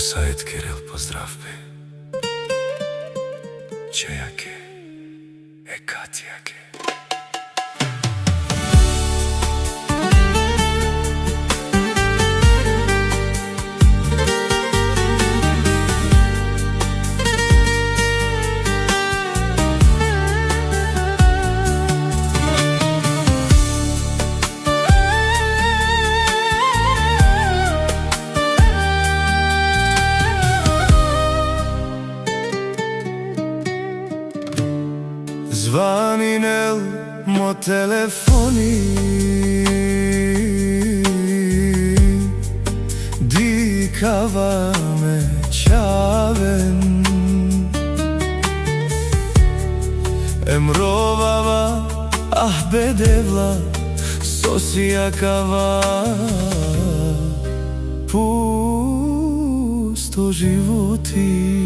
Посајт Кирил, поздрав бе. Чејаке, Катјаке. Званинел мо телефони, дикава ме чавен. Емровава, бедевла, сосијакава, пусто животи.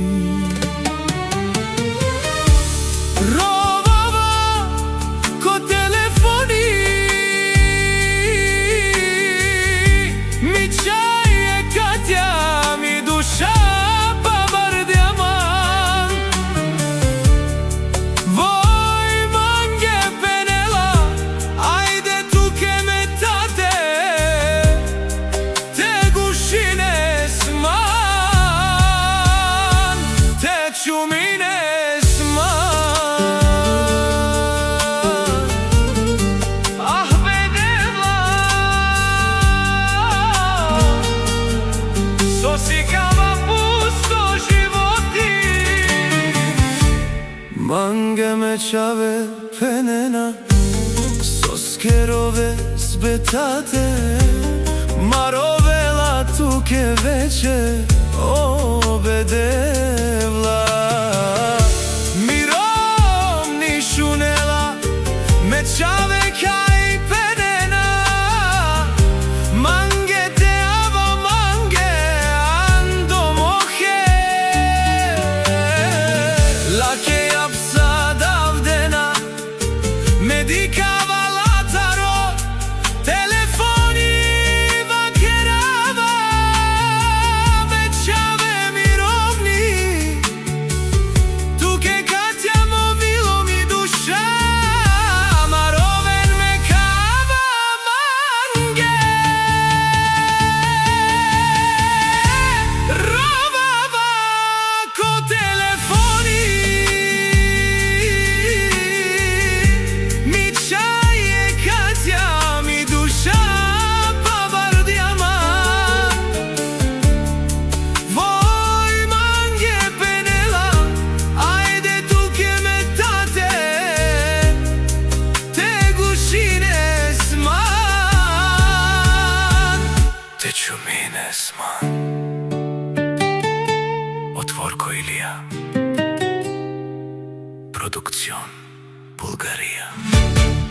Mange me čave penena, soskerove zbetate, marovela tuke veće obedevla. Mirom ni šunela, me čave kaj penena, mange te ava mange ando mohe, lake medicava lataro, telefoni vacherava, večave mirovni, tu che Katjamo vilo mi duša, maroven me kava mange, rovava ko telefoni. Отворко Илија, продукцион Булгарија.